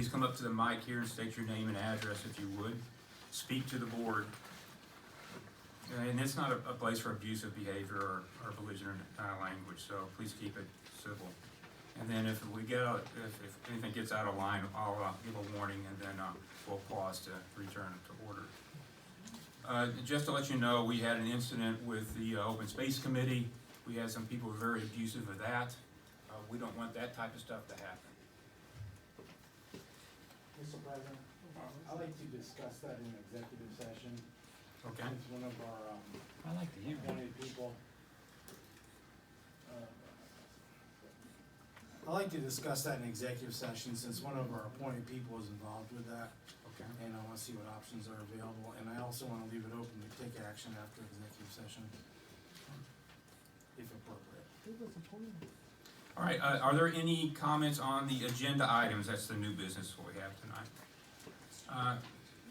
please come up to the mic here and state your name and address if you would. Speak to the board. And it's not a place for abusive behavior or belligerent language, so please keep it civil. And then if anything gets out of line, I'll give a warning, and then we'll pause to return to order. Just to let you know, we had an incident with the Open Space Committee. We had some people very abusive of that. We don't want that type of stuff to happen. Mr. President, I'd like to discuss that in executive session. Okay. It's one of our I like to hear it. appointed people. I'd like to discuss that in executive session since one of our appointed people is involved with that. Okay. And I want to see what options are available. And I also want to leave it open to take action after executive session, if appropriate. All right, are there any comments on the agenda items? That's the new business what we have tonight.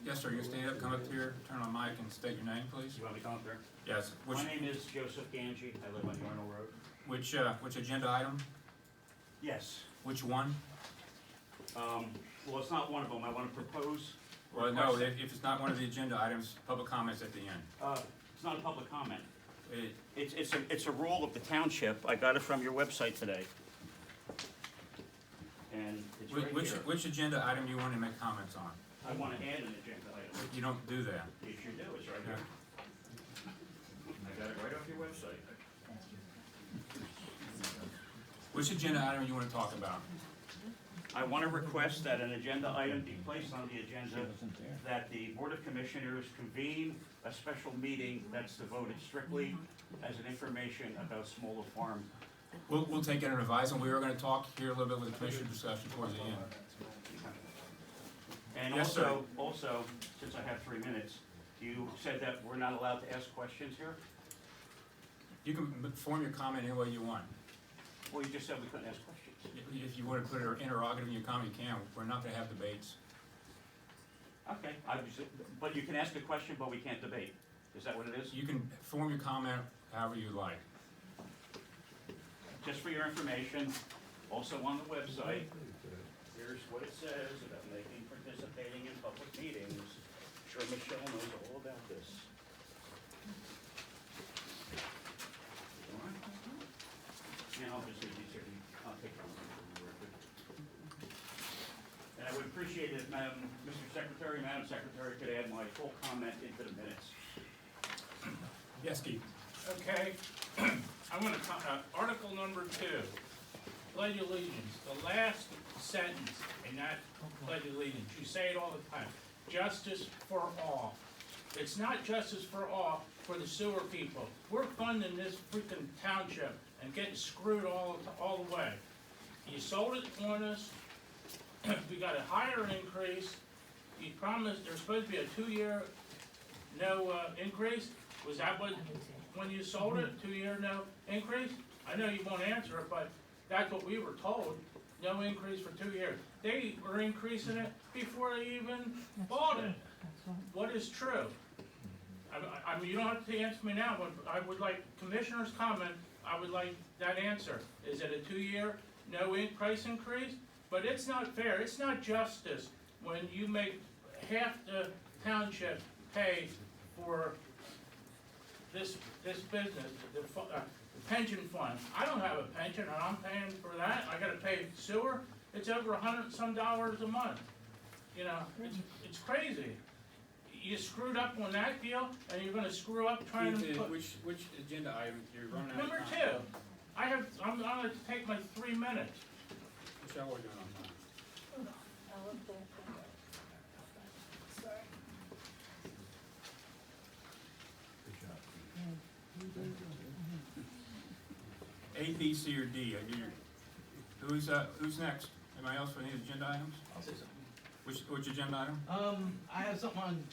Yes, sir, you stand up, come up here, turn on mic and state your name, please. You want me to come up there? Yes. My name is Joseph Ganji. I live on Yarnell Road. Which agenda item? Yes. Which one? Well, it's not one of them. I want to propose. Well, no, if it's not one of the agenda items, public comments at the end. It's not a public comment. It- It's a rule of the township. I got it from your website today. And it's right here. Which agenda item do you want to make comments on? I want to add an agenda item. You don't do that. You sure do. It's right here. I got it right off your website. Which agenda item you want to talk about? I want to request that an agenda item be placed on the agenda, that the Board of Commissioners convene a special meeting that's devoted strictly as an information about smaller farm. We'll take it under advisement. We were going to talk here a little bit with the commissioner discussion towards the end. And Yes, sir. also, since I have 3 minutes, you said that we're not allowed to ask questions here? You can form your comment any way you want. Well, you just said we couldn't ask questions. If you want to put an interrogative in your comment, you can. We're not going to have debates. Okay, but you can ask a question, but we can't debate. Is that what it is? You can form your comment however you like. Just for your information, also on the website, here's what it says about participating in public meetings. I'm sure Michelle knows all about this. And obviously, these are, I'll take them from the record. And I would appreciate it if Mr. Secretary, Madam Secretary, could add my full comment into the minutes. Yes, Keith. Okay, I'm gonna, article number 2, pledge allegiance, the last sentence in that pledge allegiance, you say it all the time, justice for all. It's not justice for all for the sewer people. We're funding this freaking township and getting screwed all the way. You sold it on us, we got a higher increase, you promised there's supposed to be a 2-year no increase. Was that what, when you sold it, 2-year no increase? I know you won't answer it, but that's what we were told, no increase for 2 years. They were increasing it before they even bought it. What is true? I mean, you don't have to answer me now, but I would like Commissioner's comment, I would like that answer. Is it a 2-year no price increase? But it's not fair, it's not justice when you make half the township pay for this business, the pension fund. I don't have a pension and I'm paying for that. I gotta pay sewer. It's over $100 and some a month. You know, it's crazy. You screwed up on that deal and you're gonna screw up trying to put. Which agenda item you're running out of Number time? 2, I'm gonna take my 3 minutes. Michelle, we're doing on time. A, B, C, or D? Who's next? Anybody else for any agenda items? I'll say something. Which agenda item? I have something on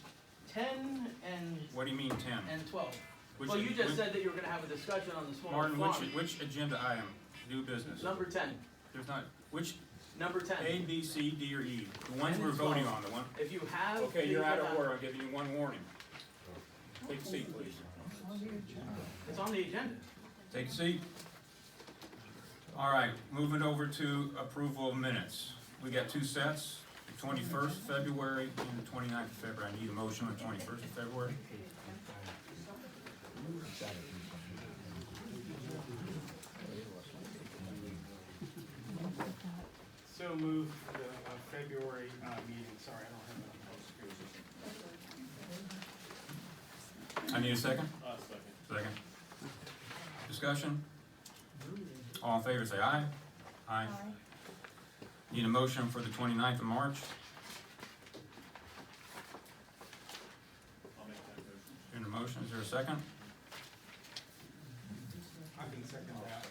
10 and What do you mean 10? 12. Which- Well, you just which- said that you were gonna have a discussion on the small Martin, farm. which agenda item? New business? Number 10, There's not, which, number 10. A, B, C, D, or E? The ones 10 we're and voting 12. on, the one? If you have. Okay, you're the out of agenda- order. I'm giving you one warning. Take a seat, please. It's on the agenda. Take a seat. All right, moving over to approval of minutes. We got 2 sets. 21st of February and the 29th of February. I need a motion on the 21st of February. So moved for the February meeting, sorry, I don't have it on I need a second. Second. Second. Discussion? All in favor, say aye. Aye. Need a motion for the 29th of March. I'll make that motion. In a motion, is there a second? I can second that.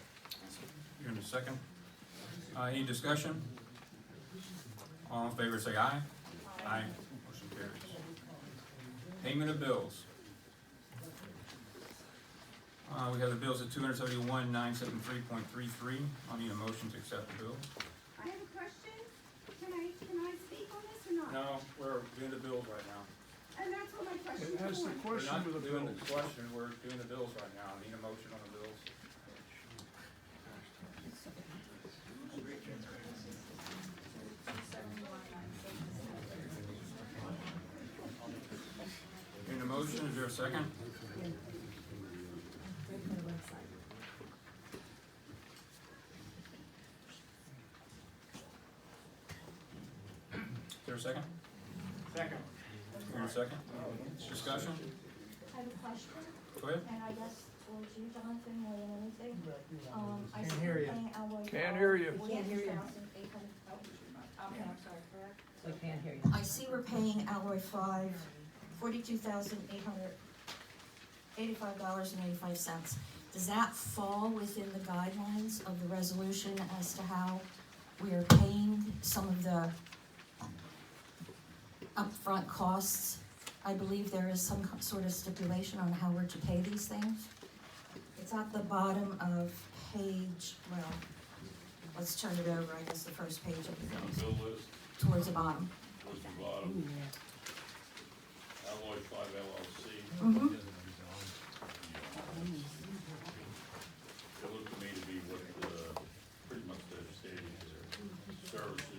You're in a second. Any discussion? All in favor, say aye. Aye. Motion carries. Payment of bills. We have the bills at $271,973.33. I'll need a motion to accept the bills. I have a question. Can I speak on this or not? No, we're doing the bills right now. And that's what my question is for. We're not doing the question, we're doing the bills right now. I need a motion on the bills. Need a motion, is there a second? Is there a second? Second. Here in a second. Discussion? I have a question, Go ahead. and I guess towards you, Jonathan, more than anything. I see hear we're you. paying Alloy. Can't hear you. Can't hear you. Okay, I'm sorry, correct? We can't hear you. I see we're paying Alloy 5, $42,885.85. Does that fall within the guidelines of the resolution as to how we are paying some of the upfront costs? I believe there is some sort of stipulation on how we're to pay these things. It's at the bottom of page, well, let's turn it over, I guess the first page of the bills, Bill list, towards the bottom. towards the bottom, Alloy 5 LLC. Mm-hmm. It looked to me to be what, pretty much the stating here, services to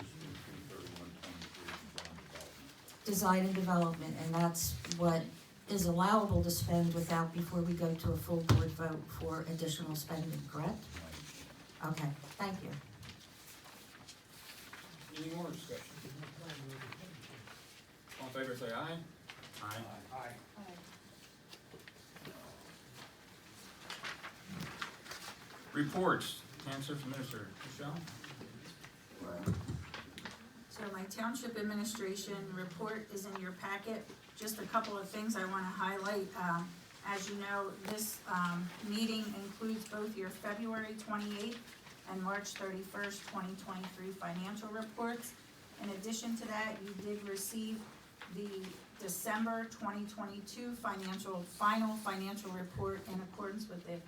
23123. Design and development, and that's what is allowable to spend without, before we go to a full board vote for additional spending, correct? Okay, thank you. Any more discussion? All in favor, say aye. Aye. Aye. Reports, Township Administrator, Michelle? So my township administration report is in your packet. Just a couple of things I want to highlight. As you know, this meeting includes both your February 28th and March 31st, 2023 financial reports. In addition to that, you did receive the December 2022 final financial report in accordance with the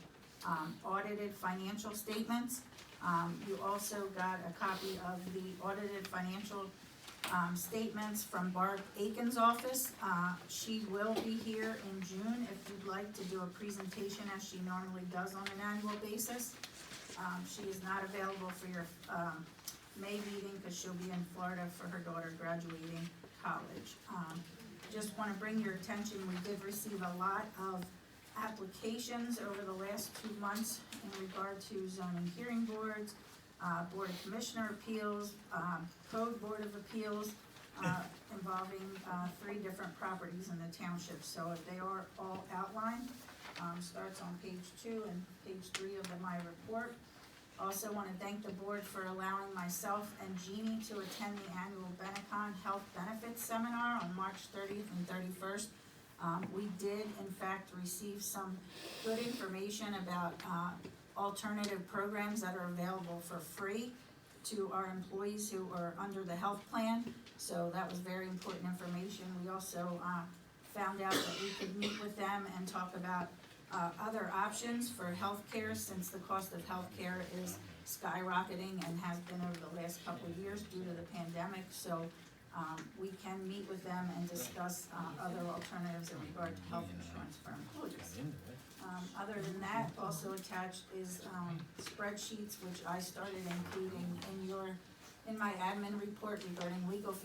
audited financial statements. You also got a copy of the audited financial statements from Barb Aiken's office. She will be here in June if you'd like to do a presentation as she normally does on an annual basis. She is not available for your May meeting because she'll be in Florida for her daughter graduating college. Just want to bring your attention, we did receive a lot of applications over the last 2 months in regard to zoning hearing boards, Board of Commissioner appeals, Code Board of Appeals, involving 3 different properties in the township. So they are all outlined, starts on page 2 and page 3 of my report. Also want to thank the board for allowing myself and Jeannie to attend the annual Benetcon Health Benefits Seminar on March 30th and 31st. We did, in fact, receive some good information about alternative programs that are available for free to our employees who are under the health plan. So that was very important information. We also found out that we could meet with them and talk about other options for healthcare, since the cost of healthcare is skyrocketing and has been over the last couple of years due to the pandemic. So we can meet with them and discuss other alternatives in regard to health insurance for employees. Other than that, also attached is spreadsheets, which I started including in my admin report regarding legal fees